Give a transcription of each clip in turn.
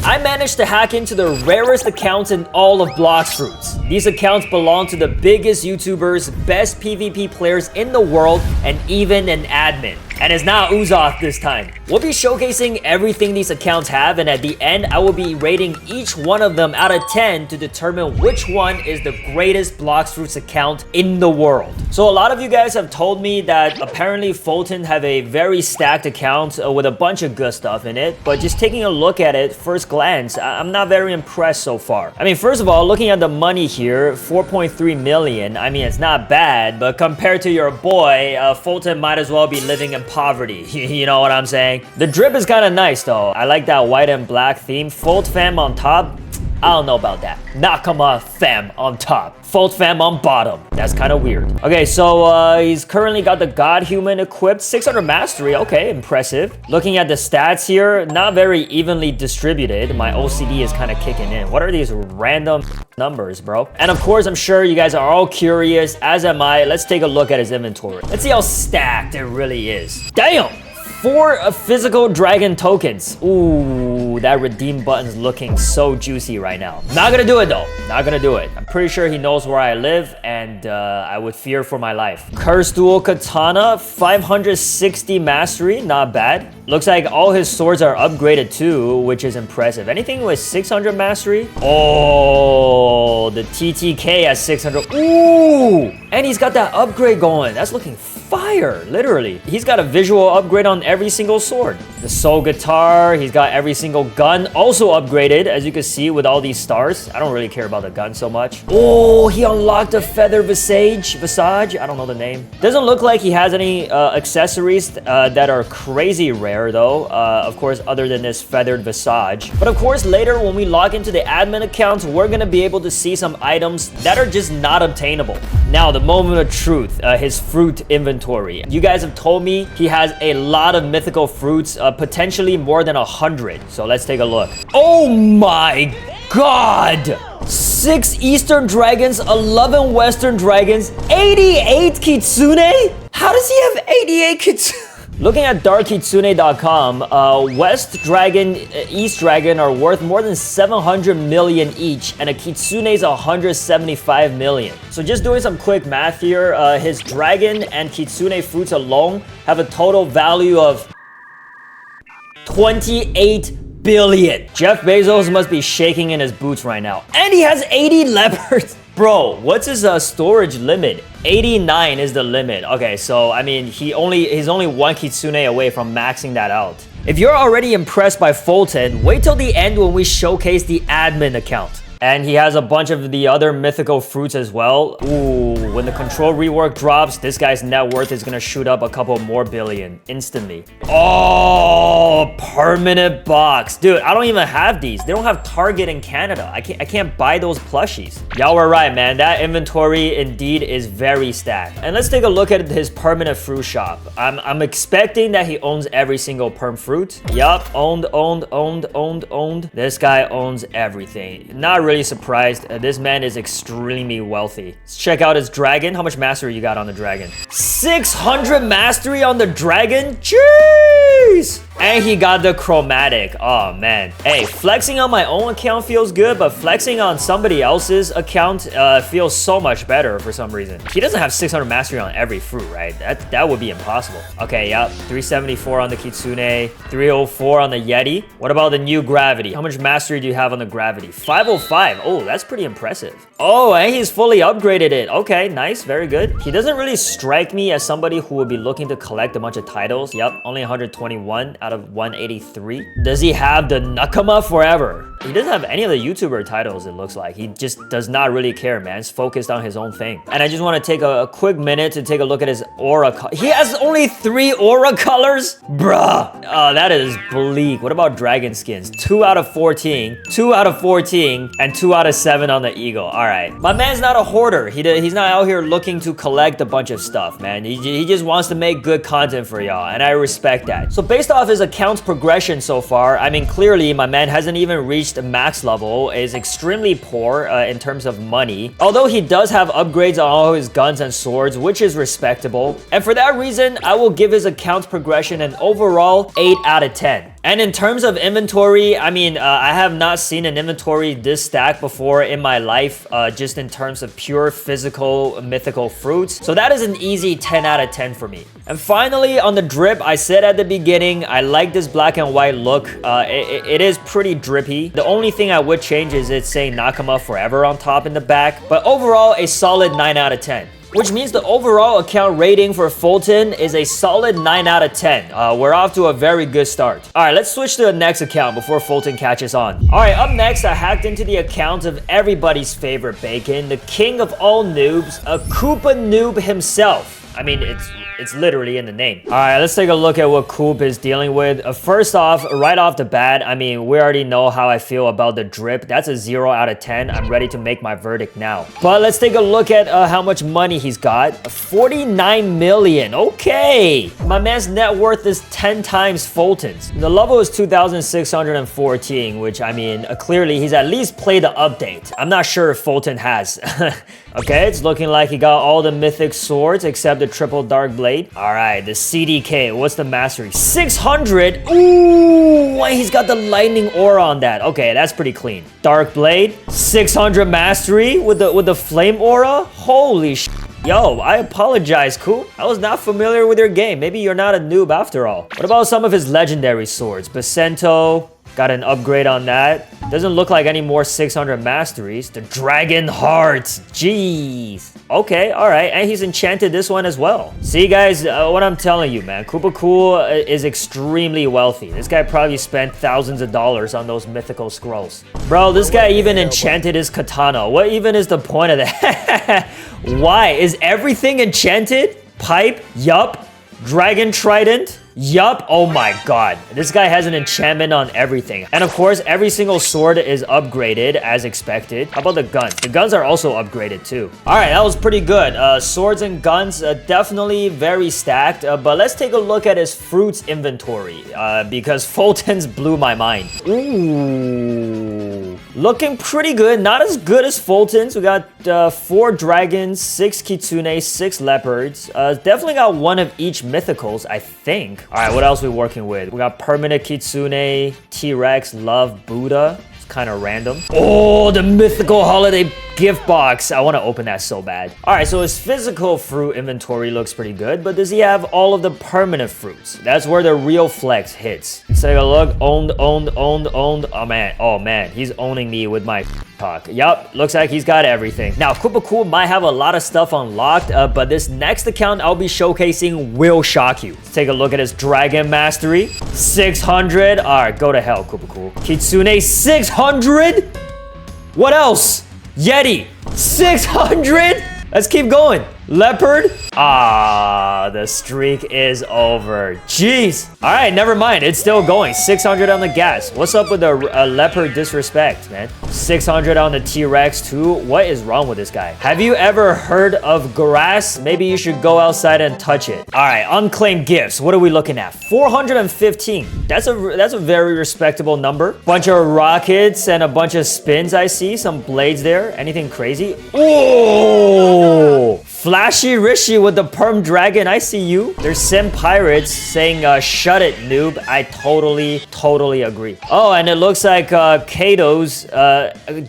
I managed to hack into the rarest accounts in all of Blox Fruits. These accounts belong to the biggest YouTubers, best PvP players in the world, and even an admin. And it's not Uzoth this time. We'll be showcasing everything these accounts have, and at the end, I will be rating each one of them out of 10 to determine which one is the greatest Blox Fruits account in the world. So a lot of you guys have told me that apparently Foltyn have a very stacked account with a bunch of good stuff in it, but just taking a look at it first glance, I'm not very impressed so far. I mean, first of all, looking at the money here, 4.3 million, I mean, it's not bad, but compared to your boy, Foltyn might as well be living in poverty. You know what I'm saying? The drip is kind of nice though. I like that white and black theme. Fold fam on top. I don't know about that. Nakama fam on top. Fold fam on bottom. That's kind of weird. Okay, so he's currently got the God Human equipped. 600 mastery. Okay, impressive. Looking at the stats here, not very evenly distributed. My OCD is kind of kicking in. What are these random numbers, bro? And of course, I'm sure you guys are all curious, as am I. Let's take a look at his inventory. Let's see how stacked it really is. Damn! 4 physical dragon tokens. Ooh, that redeem button's looking so juicy right now. Not gonna do it though. Not gonna do it. I'm pretty sure he knows where I live, and I would fear for my life. Cursed Dual Katana, 560 mastery. Not bad. Looks like all his swords are upgraded too, which is impressive. Anything with 600 mastery? Oh, the TTK at 600. Ooh! And he's got that upgrade going. That's looking fire, literally. He's got a visual upgrade on every single sword. The soul guitar, he's got every single gun also upgraded, as you can see with all these stars. I don't really care about the gun so much. Oh, he unlocked a feather visage. I don't know the name. Doesn't look like he has any accessories that are crazy rare though. Of course, other than this feathered visage. But of course, later when we log into the admin accounts, we're gonna be able to see some items that are just not obtainable. Now, the moment of truth, his fruit inventory. You guys have told me he has a lot of mythical fruits, potentially more than 100. So let's take a look. Oh my god! 6 Eastern Dragons, 11 Western Dragons, 88 Kitsune? How does he have 88 Kitsune? Looking at darkkitsune.com, West Dragon, East Dragon are worth more than 700 million each, and a Kitsune is 175 million. So just doing some quick math here, his Dragon and Kitsune fruits alone have a total value of 28 billion. Jeff Bezos must be shaking in his boots right now. And he has 80 leopards. Bro, what's his storage limit? 89 is the limit. Okay, so I mean, he's only 1 Kitsune away from maxing that out. If you're already impressed by Foltyn, wait till the end when we showcase the admin account. And he has a bunch of the other mythical fruits as well. Ooh, when the control rework drops, this guy's net worth is gonna shoot up a couple more billion instantly. Oh, permanent box. Dude, I don't even have these. They don't have Target in Canada. I can't buy those plushies. Y'all were right, man. That inventory indeed is very stacked. And let's take a look at his permanent fruit shop. I'm expecting that he owns every single perm fruit. Yup, owned. This guy owns everything. Not really surprised. This man is extremely wealthy. Let's check out his dragon. How much mastery you got on the dragon? 600 mastery on the dragon? Jeez! And he got the chromatic. Oh man. Hey, flexing on my own account feels good, but flexing on somebody else's account feels so much better for some reason. He doesn't have 600 mastery on every fruit, right? That would be impossible. Okay, yep. 374 on the Kitsune, 304 on the Yeti. What about the new gravity? How much mastery do you have on the gravity? 505. Oh, that's pretty impressive. Oh, and he's fully upgraded it. Okay, nice, very good. He doesn't really strike me as somebody who would be looking to collect a bunch of titles. Yep, only 121 out of 183. Does he have the Nakama Forever? He doesn't have any of the YouTuber titles, it looks like. He just does not really care, man. He's focused on his own thing. And I just want to take a quick minute to take a look at his aura. He has only 3 aura colors? Bruh. Oh, that is bleak. What about dragon skins? 2 out of 14, 2 out of 14, and 2 out of 7 on the eagle. All right. My man's not a hoarder. He's not out here looking to collect a bunch of stuff, man. He just wants to make good content for y'all, and I respect that. So based off his account's progression so far, I mean, clearly my man hasn't even reached max level, is extremely poor in terms of money. Although he does have upgrades on all his guns and swords, which is respectable. And for that reason, I will give his account's progression an overall 8 out of 10. And in terms of inventory, I mean, I have not seen an inventory this stacked before in my life, just in terms of pure physical mythical fruits. So that is an easy 10 out of 10 for me. And finally, on the drip, I said at the beginning, I like this black and white look. It is pretty drippy. The only thing I would change is it's saying Nakama Forever on top and the back. But overall, a solid 9 out of 10. Which means the overall account rating for Foltyn is a solid 9 out of 10. We're off to a very good start. Alright, let's switch to the next account before Foltyn catches on. Alright, up next, I hacked into the account of everybody's favorite bacon, the king of all noobs, a Koopa Noob himself. I mean, it's literally in the name. All right, let's take a look at what Coop is dealing with. First off, right off the bat, I mean, we already know how I feel about the drip. That's a 0 out of 10. I'm ready to make my verdict now. But let's take a look at how much money he's got. 49 million. Okay. My man's net worth is 10 times Foltyn's. The level is 2,614, which, I mean, clearly he's at least played the update. I'm not sure if Foltyn has. Okay, it's looking like he got all the mythic swords except the triple dark blade. All right, the CDK, what's the mastery? 600. Ooh, he's got the lightning aura on that. Okay, that's pretty clean. Dark blade, 600 mastery with the flame aura. Holy sh. Yo, I apologize, Coop. I was not familiar with your game. Maybe you're not a noob after all. What about some of his legendary swords? Basento, got an upgrade on that. Doesn't look like any more 600 masteries. The Dragon Hearts. Jeez. Okay, alright. And he's enchanted this one as well. See, guys, what I'm telling you, man. Koopa Cool is extremely wealthy. This guy probably spent thousands of dollars on those mythical scrolls. Bro, this guy even enchanted his katana. What even is the point of that? Why? Is everything enchanted? Pipe? Yup. Dragon Trident? Yup. Oh my god. This guy has an enchantment on everything. And of course, every single sword is upgraded as expected. How about the guns? The guns are also upgraded too. Alright, that was pretty good. Swords and guns, definitely very stacked. But let's take a look at his fruits inventory. Because Foltyn's blew my mind. Ooh. Looking pretty good. Not as good as Foltyn's. We got 4 dragons, 6 kitsune, 6 leopards. Definitely got one of each mythicals, I think. All right, what else are we working with? We got permanent kitsune, T-Rex, love, Buddha. It's kind of random. Oh, the mythical holiday gift box. I want to open that so bad. All right, so his physical fruit inventory looks pretty good, but does he have all of the permanent fruits? That's where the real flex hits. Let's take a look. Owned. Oh man, he's owning me with my talk. Yup, looks like he's got everything. Now, Koopa Cool might have a lot of stuff unlocked, but this next account I'll be showcasing will shock you. Let's take a look at his Dragon Mastery. 600. All right, go to hell, Koopa Cool. Kitsune, 600? What else? Yeti, 600? Let's keep going. Leopard. Ah, the streak is over. Jeez. All right, never mind. It's still going. 600 on the gas. What's up with the leopard disrespect, man? 600 on the T-Rex too. What is wrong with this guy? Have you ever heard of grass? Maybe you should go outside and touch it. All right, unclaimed gifts. What are we looking at? 415. That's a very respectable number. Bunch of rockets and a bunch of spins. I see some blades there. Anything crazy? Oh, Flashy Rishi with the perm dragon. I see you. There's Sim Pirates saying, shut it, noob. I totally agree. Oh, and it looks like Kato's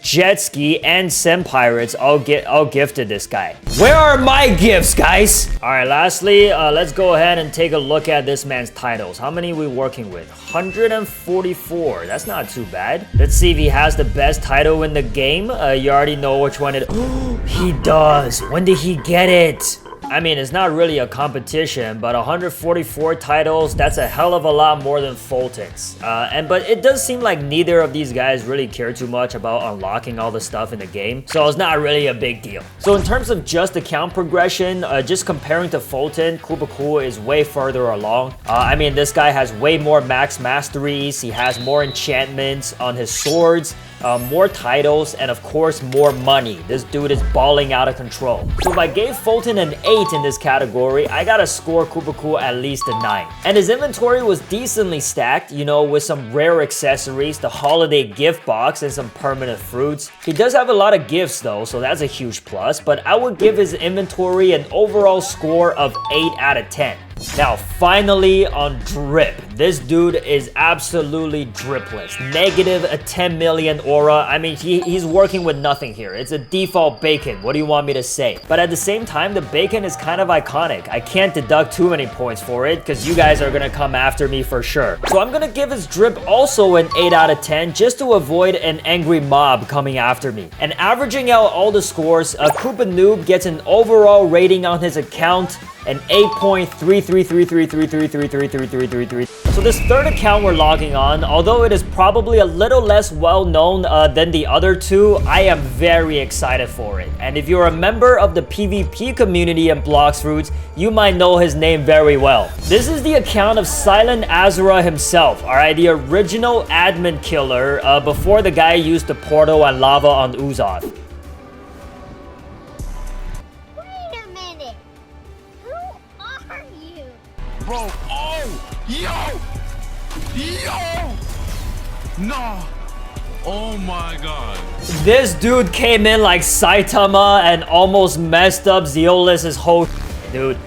jet ski and Sim Pirates all gifted this guy. Where are my gifts, guys? All right, lastly, let's go ahead and take a look at this man's titles. How many are we working with? 144. That's not too bad. Let's see if he has the best title in the game. You already know which one it is. He does. When did he get it? I mean, it's not really a competition, but 144 titles, that's a hell of a lot more than Foltyn's. But it does seem like neither of these guys really care too much about unlocking all the stuff in the game, so it's not really a big deal. So in terms of just account progression, just comparing to Foltyn, Koopa Cool is way further along. I mean, this guy has way more max masteries, he has more enchantments on his swords, more titles, and of course, more money. This dude is balling out of control. So if I gave Foltyn an 8 in this category, I gotta score Koopa Cool at least a 9. And his inventory was decently stacked, you know, with some rare accessories, the holiday gift box, and some permanent fruits. He does have a lot of gifts though, so that's a huge plus, but I would give his inventory an overall score of 8 out of 10. Now, finally on drip. This dude is absolutely dripless. Negative a 10 million aura. I mean, he's working with nothing here. It's a default bacon. What do you want me to say? But at the same time, the bacon is kind of iconic. I can't deduct too many points for it because you guys are gonna come after me for sure. So I'm gonna give his drip also an 8 out of 10 just to avoid an angry mob coming after me. And averaging out all the scores, Koopa Noob gets an overall rating on his account an 8.333333333333. So this third account we're logging on, although it is probably a little less well known than the other two, I am very excited for it. And if you're a member of the PvP community in Blox Fruits, you might know his name very well. This is the account of Silent Asura himself, alright, the original admin killer before the guy used the portal and lava on Uzoth. Bro, oh, yo, no, oh my god. This dude came in like Saitama and almost messed up Zololis' whole dude.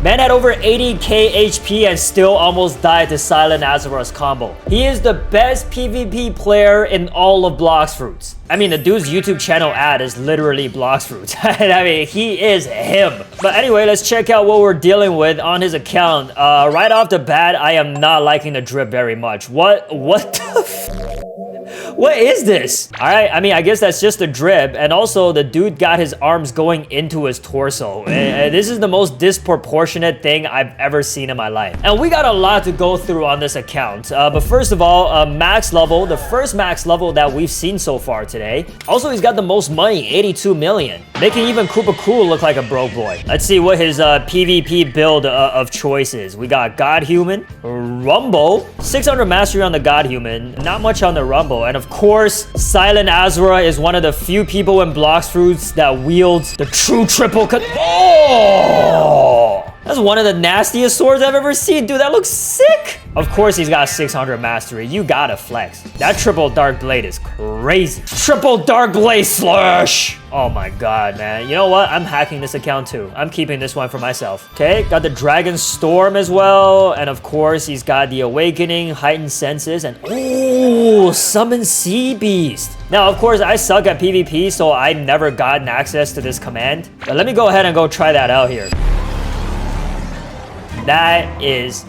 Man had over 80k HP and still almost died to Silent Asura's combo. He is the best PvP player in all of Blox Fruits. I mean, the dude's YouTube channel ad is literally Blox Fruits. I mean, he is him. But anyway, let's check out what we're dealing with on his account. Right off the bat, I am not liking the drip very much. What the f? What is this? All right, I mean, I guess that's just a drip. And also, the dude got his arms going into his torso. This is the most disproportionate thing I've ever seen in my life. And we got a lot to go through on this account. But first of all, max level, the first max level that we've seen so far today. Also, he's got the most money, 82 million. Making even Koopa Cool look like a broke boy. Let's see what his PvP build of choice is. We got God Human, Rumble, 600 mastery on the God Human, not much on the Rumble. And of course, Silent Asura is one of the few people in Blox Fruits that wields the true triple cut. Oh! That's one of the nastiest swords I've ever seen. Dude, that looks sick. Of course, he's got 600 mastery. You gotta flex. That triple dark blade is crazy. Triple dark blade slash. Oh my god, man. You know what? I'm hacking this account too. I'm keeping this one for myself. Okay, got the Dragon Storm as well. And of course, he's got the Awakening, Heightened Senses, and oh, Summon Sea Beast. Now, of course, I suck at PvP, so I've never gotten access to this command. But let me go ahead and go try that out here. That is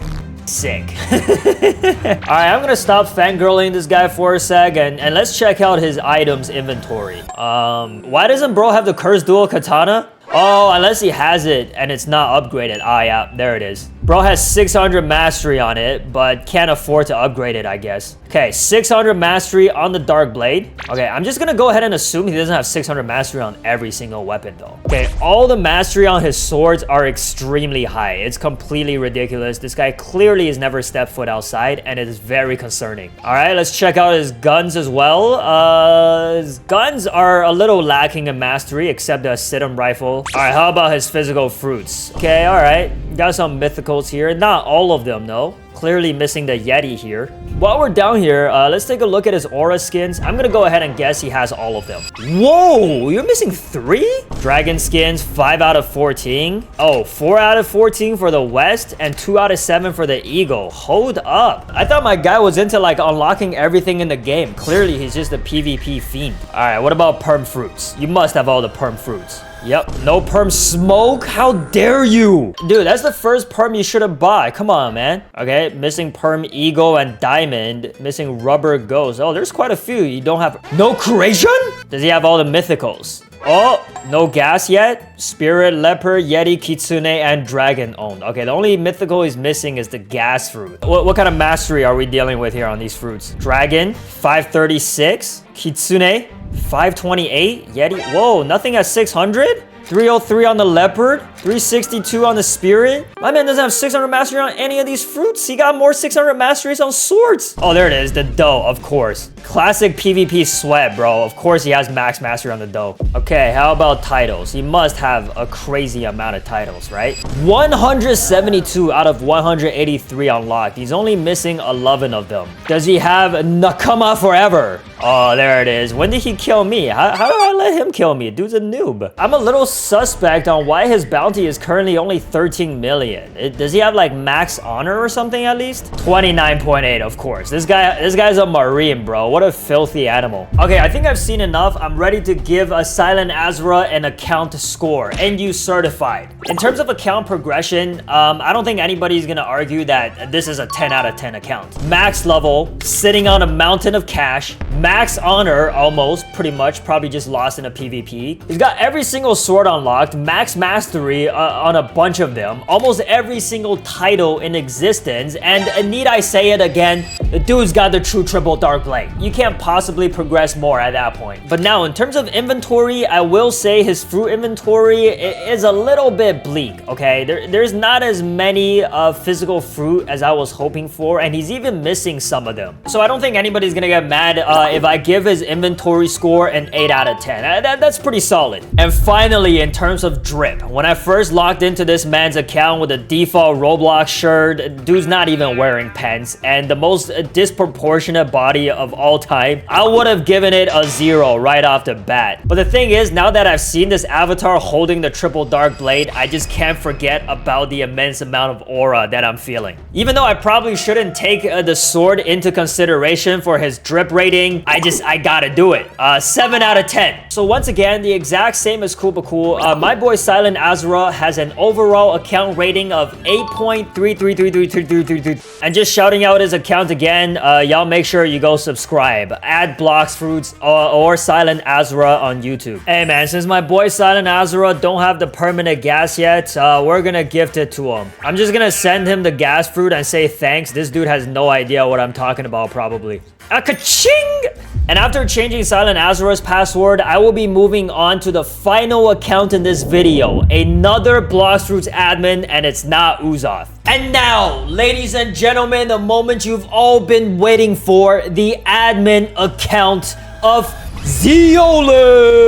sick. Alright, I'm gonna stop fangirling this guy for a sec and let's check out his items inventory. Why doesn't bro have the cursed dual katana? Oh, unless he has it and it's not upgraded. Ah, yeah, there it is. Bro has 600 mastery on it, but can't afford to upgrade it, I guess. Okay, 600 mastery on the Dark Blade. Okay, I'm just gonna go ahead and assume he doesn't have 600 mastery on every single weapon, though. Okay, all the mastery on his swords are extremely high. It's completely ridiculous. This guy clearly has never stepped foot outside, and it is very concerning. All right, let's check out his guns as well. His guns are a little lacking in mastery, except the Sidum rifle. All right, how about his physical fruits? Okay, all right. Got some mythicals here. Not all of them, though. Clearly missing the Yeti here. While we're down here, let's take a look at his aura skins. I'm gonna go ahead and guess he has all of them. Whoa, you're missing 3? Dragon skins, 5 out of 14. Oh, 4 out of 14 for the West and 2 out of 7 for the Eagle. Hold up. I thought my guy was into like unlocking everything in the game. Clearly, he's just a PvP fiend. All right, what about perm fruits? You must have all the perm fruits. Yep, no perm smoke. How dare you? Dude, that's the first perm you should have bought. Come on, man. Okay, missing perm eagle and diamond. Missing rubber ghost. Oh, there's quite a few. You don't have... No creation? Does he have all the mythicals? Oh, no gas yet. Spirit, leopard, yeti, kitsune, and dragon owned. Okay, the only mythical he's missing is the gas fruit. What kind of mastery are we dealing with here on these fruits? Dragon, 536. Kitsune, 528. Yeti, whoa, nothing at 600? 303 on the leopard, 362 on the spirit. My man doesn't have 600 mastery on any of these fruits. He got more 600 masteries on swords. Oh, there it is, the dough, of course. Classic PvP sweat, bro. Of course he has max mastery on the dough. Okay, how about titles? He must have a crazy amount of titles, right? 172 out of 183 unlocked. He's only missing 11 of them. Does he have Nakama Forever? Oh, there it is. When did he kill me? How did I let him kill me? Dude's a noob. I'm a little suspect on why his bounty is currently only 13 million. Does he have like max honor or something at least? 29.8, of course. This guy's a marine, bro. What a filthy animal. Okay, I think I've seen enough. I'm ready to give a Silent Asura an account score. MeEnyu certified. In terms of account progression, I don't think anybody's gonna argue that this is a 10 out of 10 account. Max level, sitting on a mountain of cash. Max honor, almost, pretty much. Probably just lost in a PvP. He's got every single sword unlocked. Max mastery on a bunch of them. Almost every single title in existence. And need I say it again? The dude's got the true triple dark blade. You can't possibly progress more at that point. But now, in terms of inventory, I will say his fruit inventory is a little bit bleak, okay? There's not as many physical fruit as I was hoping for, and he's even missing some of them. So I don't think anybody's gonna get mad if I give his inventory score an 8 out of 10. That's pretty solid. And finally, in terms of drip, when I first logged into this man's account with a default Roblox shirt, dude's not even wearing pants, and the most disproportionate body of all time, I would have given it a 0 right off the bat. But the thing is, now that I've seen this avatar holding the triple dark blade, I just can't forget about the immense amount of aura that I'm feeling. Even though I probably shouldn't take the sword into consideration for his drip rating, I gotta do it. 7 out of 10. So once again, the exact same as Koopa Cool, my boy Silent Asura has an overall account rating of 8.3333333. And just shouting out his account again, y'all make sure you go subscribe. Add Blox Fruits or Silent Asura on YouTube. Hey man, since my boy Silent Asura don't have the permanent gas yet, we're gonna gift it to him. I'm just gonna send him the gas fruit and say thanks. This dude has no idea what I'm talking about probably. Ka-ching! And after changing Silent Asura's password, I will be moving on to the final account in this video. Another Blox Fruits admin, and it's not Uzoth. And now, ladies and gentlemen, the moment you've all been waiting for, the admin account of Zololis.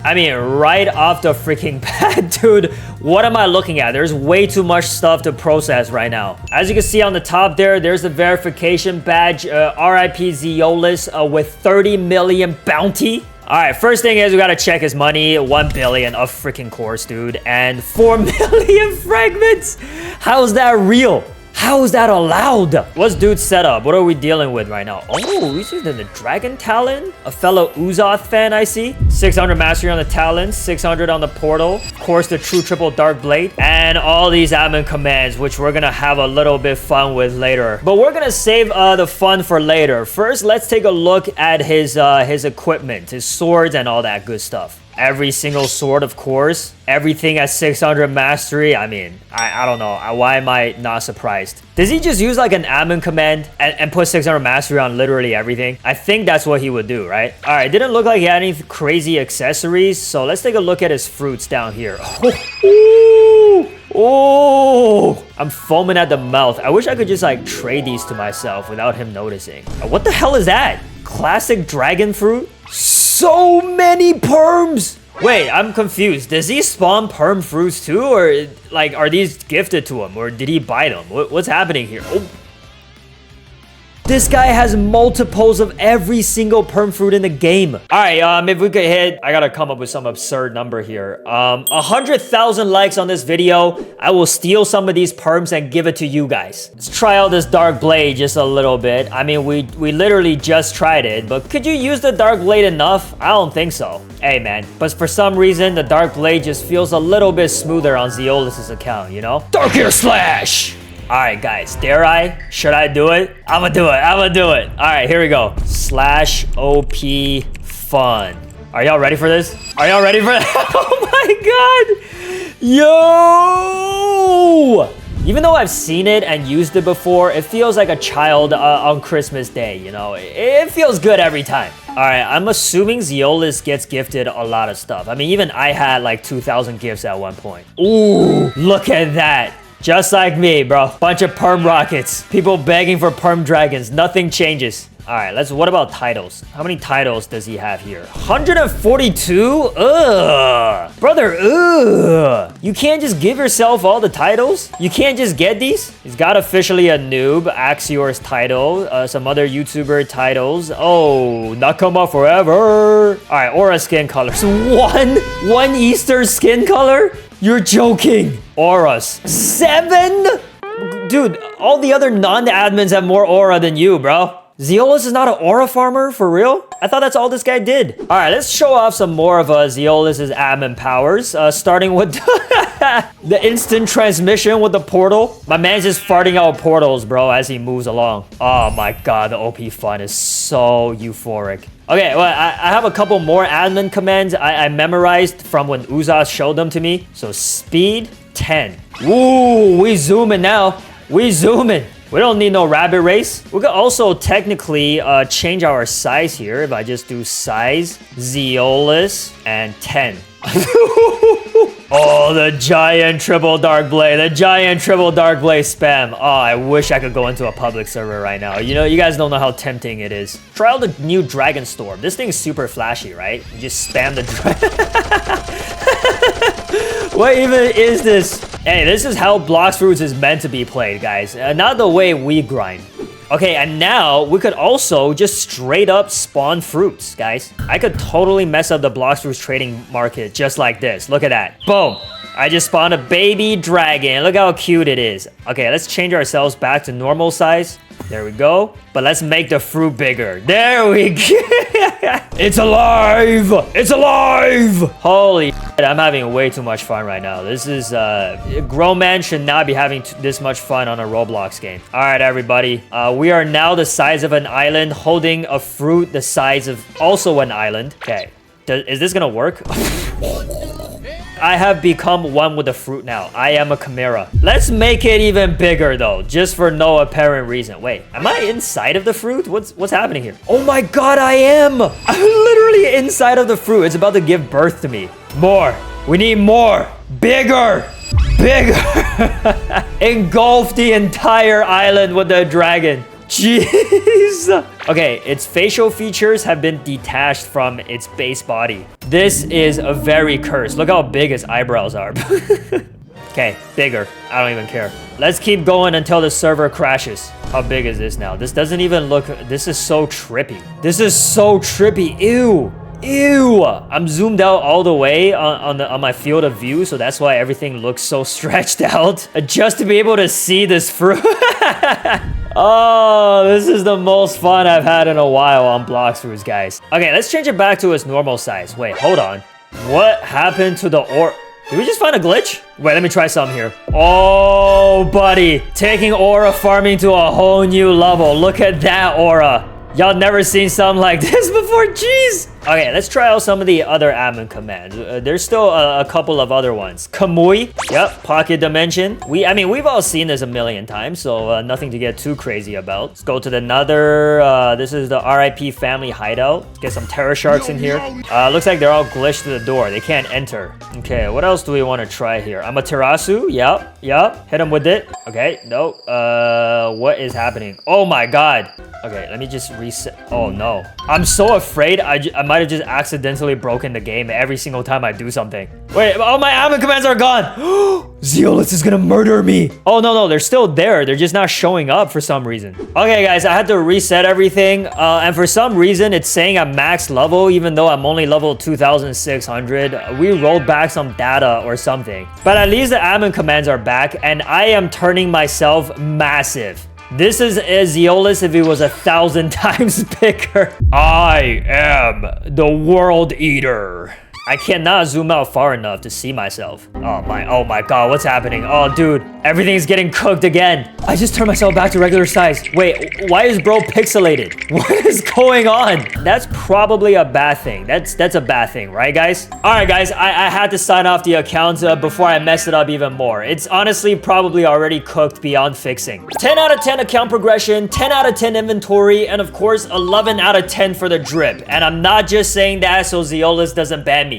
I mean, right off the freaking bat, dude. What am I looking at? There's way too much stuff to process right now. As you can see on the top there's the verification badge, RIP Zololis with 30 million bounty. All right, first thing is we gotta check his money. 1 billion, of freaking course, dude. And 4 million fragments. How's that real? How is that allowed? What's dude's setup? What are we dealing with right now? Oh, he's using the Dragon Talon? A fellow Uzoth fan, I see. 600 mastery on the Talons, 600 on the Portal. Of course, the true triple Dark Blade. And all these admin commands, which we're gonna have a little bit fun with later. But we're gonna save the fun for later. First, let's take a look at his equipment, his swords and all that good stuff. Every single sword, of course. Everything at 600 mastery. I mean, I don't know. Why am I not surprised? Does he just use like an admin command and put 600 mastery on literally everything? I think that's what he would do, right? All right, didn't look like he had any crazy accessories. So let's take a look at his fruits down here. Oh, I'm foaming at the mouth. I wish I could just like trade these to myself without him noticing. What the hell is that? Classic dragon fruit? So many perms! Wait, I'm confused. Does he spawn perm fruits too? Or like, are these gifted to him? Or did he buy them? What's happening here? Oh. This guy has multiples of every single perm fruit in the game. All right, if we could hit, I gotta come up with some absurd number here. 100,000 likes on this video. I will steal some of these perms and give it to you guys. Let's try out this Dark Blade just a little bit. I mean, we literally just tried it, but could you use the Dark Blade enough? I don't think so. Hey, man, but for some reason, the Dark Blade just feels a little bit smoother on Zololis' account, you know? Dark Ear Slash! Alright guys, dare I? Should I do it? I'ma do it. Alright, here we go. Slash OP fun. Are y'all ready for this? Are y'all ready for that? Oh my god! Yo! Even though I've seen it and used it before, it feels like a child on Christmas Day, you know? It feels good every time. Alright, I'm assuming Zololis gets gifted a lot of stuff. I mean, even I had like 2,000 gifts at one point. Ooh, look at that. Just like me, bro. Bunch of perm rockets. People begging for perm dragons. Nothing changes. All right, what about titles? How many titles does he have here? 142? Ugh. Brother, ugh. You can't just give yourself all the titles? You can't just get these? He's got officially a noob, Axior's title, some other YouTuber titles. Oh, Nakama forever. All right, aura skin colors. One Easter skin color? You're joking. Auras. 7? Dude, all the other non-admins have more aura than you, bro. Zololis is not an aura farmer, for real? I thought that's all this guy did. All right, let's show off some more of Zololis' admin powers, starting with the instant transmission with the portal. My man's just farting out portals, bro, as he moves along. Oh my god, the OP fun is so euphoric. Okay, well, I have a couple more admin commands I memorized from when Uza showed them to me. So speed, 10. Ooh, we zooming now. We zooming. We don't need no rabbit race. We could also technically change our size here. If I just do size, Zololis, and 10. Oh, the giant triple dark blade. The giant triple dark blade spam. Oh, I wish I could go into a public server right now. You know, you guys don't know how tempting it is. Try out the new Dragon Storm. This thing's super flashy, right? You just spam the What even is this? Hey, this is how Blox Fruits is meant to be played, guys. Not the way we grind. Okay, and now we could also just straight up spawn fruits, guys. I could totally mess up the Blox Fruits trading market just like this. Look at that. Boom. I just spawned a baby dragon. Look how cute it is. Okay, let's change ourselves back to normal size. There we go. But let's make the fruit bigger. There we go. It's alive! It's alive! Holy shit, I'm having way too much fun right now. This is, a grown man should not be having this much fun on a Roblox game. All right, everybody. We are now the size of an island, holding a fruit the size of also an island. Okay. Is this gonna work? I have become one with the fruit now. I am a chimera. Let's make it even bigger though, just for no apparent reason. Wait, am I inside of the fruit? What's happening here? Oh my god, I am! I'm literally inside of the fruit. It's about to give birth to me. More. We need more. Bigger. Bigger. Engulf the entire island with the dragon. Jeez. Okay, its facial features have been detached from its base body. This is a very cursed. Look how big his eyebrows are. Okay, bigger. I don't even care. Let's keep going until the server crashes. How big is this now? This doesn't even look... This is so trippy. This is so trippy. Ew. Ew. I'm zoomed out all the way on my field of view, so that's why everything looks so stretched out. Just to be able to see this fruit. Oh, this is the most fun I've had in a while on Blox Fruits, guys. Okay, let's change it back to its normal size. Wait, hold on. What happened to the Did we just find a glitch? Wait, let me try something here. Oh, buddy. Taking aura farming to a whole new level. Look at that aura. Y'all never seen something like this before? Jeez. Okay, let's try out some of the other admin commands. There's still a couple of other ones. Kamui. Yep, pocket dimension. We've all seen this a million times, so nothing to get too crazy about. Let's go to the nether. This is the RIP family hideout. Let's get some terror sharks in here. Looks like they're all glitched to the door. They can't enter. Okay, what else do we want to try here? Amaterasu. Yep. Hit him with it. Okay, no. What is happening? Oh my god. Okay, let me just reset. Oh no. I'm so afraid I might have just accidentally broken the game every single time I do something. Wait, all my admin commands are gone. Zololis is gonna murder me. Oh no, they're still there. They're just not showing up for some reason. Okay guys, I had to reset everything. And for some reason, it's saying I'm max level, even though I'm only level 2,600. We rolled back some data or something. But at least the admin commands are back, and I am turning myself massive. This is Zololis if he was 1,000 times bigger. I am the World Eater. I cannot zoom out far enough to see myself. Oh my god, what's happening? Oh, dude, everything's getting cooked again. I just turned myself back to regular size. Wait, why is bro pixelated? What is going on? That's probably a bad thing. That's a bad thing, right, guys? All right, guys, I had to sign off the account before I mess it up even more. It's honestly probably already cooked beyond fixing. 10 out of 10 account progression, 10 out of 10 inventory, and of course, 11 out of 10 for the drip. And I'm not just saying that so Zololis doesn't ban me.